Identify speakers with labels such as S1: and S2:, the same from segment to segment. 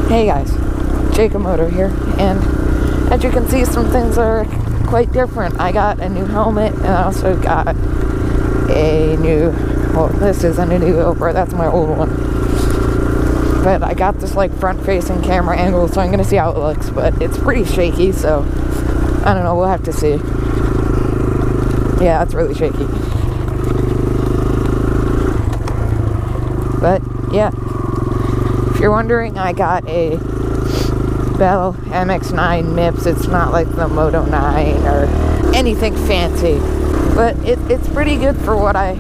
S1: Hey guys, Jacob Moto here, and as you can see, some things are quite different. I got a new helmet, and I also got a new, well, this isn't a new GoPro, that's my old one. But I got this like front-facing camera angle, so I'm gonna see how it looks, but it's pretty shaky, so I don't know, we'll have to see. Yeah, it's really shaky. But yeah, if you're wondering, I got a Bell MX-9 MIPS. It's not like the Moto 9 or anything fancy, but it's pretty good for what I'm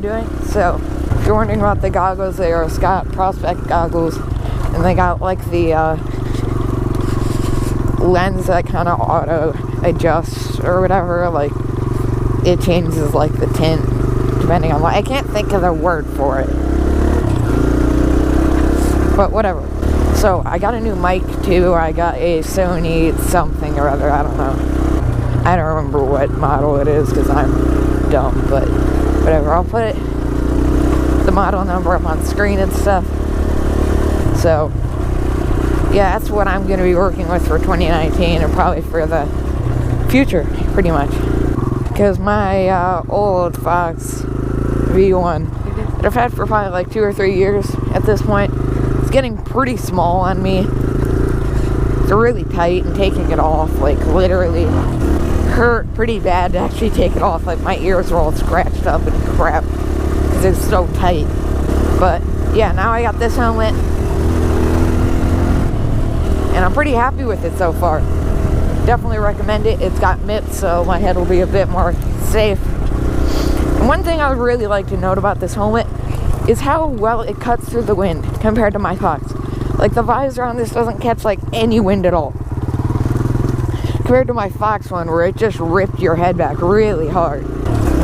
S1: doing. So if you're wondering about the goggles, they are Scott Prospect goggles, and they got like the lens that kind of auto adjusts or whatever. Like it changes like the tint depending on what. I can't think of the word for it, but whatever. So I got a new mic too. I got a Sony something or other. I don't know. I don't remember what model it is because I'm dumb, but whatever. I'll put the model number up on screen and stuff. So yeah, that's what I'm going to be working with for 2019 and probably for the future, pretty much. Because my old Fox V1 that I've had for probably like 2 or 3 years at this point, it's getting pretty small on me. It's really tight, and taking it off like literally hurt pretty bad to actually take it off. Like my ears are all scratched up and crap because it's so tight. But yeah, now I got this helmet and I'm pretty happy with it so far. Definitely recommend it. It's got MIPS, so my head will be a bit more safe. And one thing I would really like to note about this helmet is how well it cuts through the wind compared to my Fox. Like the visor on this doesn't catch like any wind at all, compared to my Fox one where it just ripped your head back really hard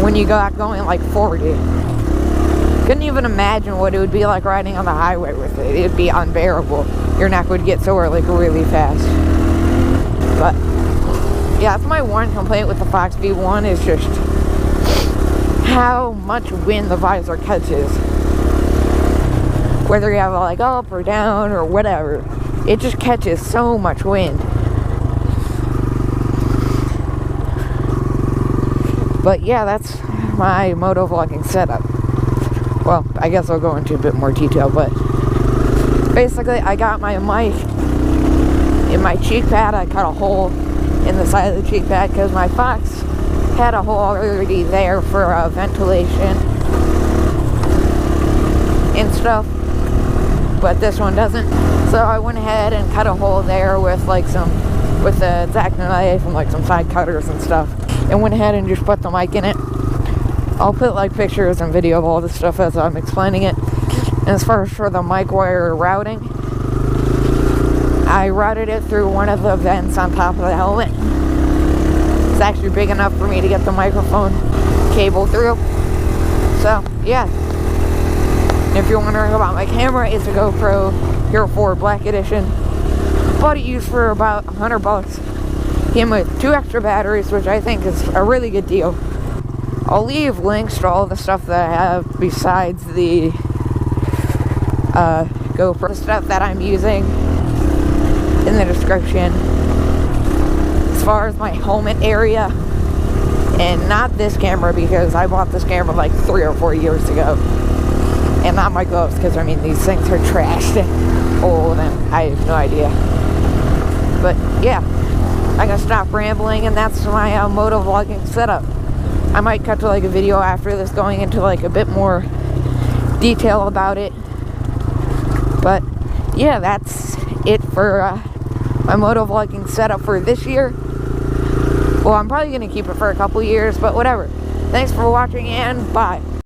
S1: when you got going like 40. Couldn't even imagine what it would be like riding on the highway with it. It'd be unbearable. Your neck would get sore like really fast. But yeah, that's my one complaint with the Fox V1 is just how much wind the visor catches. Whether you have it like up or down or whatever, it just catches so much wind. But yeah, that's my motovlogging setup. Well, I guess I'll go into a bit more detail, but basically I got my mic in my cheek pad. I cut a hole in the side of the cheek pad because my Fox had a hole already there for ventilation and stuff, but this one doesn't. So I went ahead and cut a hole there with like with a X-Acto knife and like some side cutters and stuff, and went ahead and just put the mic in it. I'll put like pictures and video of all this stuff as I'm explaining it. And as far as for the mic wire routing, I routed it through one of the vents on top of the helmet. It's actually big enough for me to get the microphone cable through. So yeah. And if you're wondering about my camera, it's a GoPro Hero 4 Black Edition. Bought it used for about $100. Came with 2 extra batteries, which I think is a really good deal. I'll leave links to all the stuff that I have besides the GoPro stuff that I'm using in the description. As far as my helmet area, and not this camera because I bought this camera like 3 or 4 years ago, and not my gloves because I mean these things are trashed and old and I have no idea. But yeah, I'm gonna stop rambling, and that's my motovlogging setup. I might cut to like a video after this going into like a bit more detail about it. But yeah, that's it for my motovlogging setup for this year. Well, I'm probably going to keep it for a couple years, but whatever. Thanks for watching, and bye.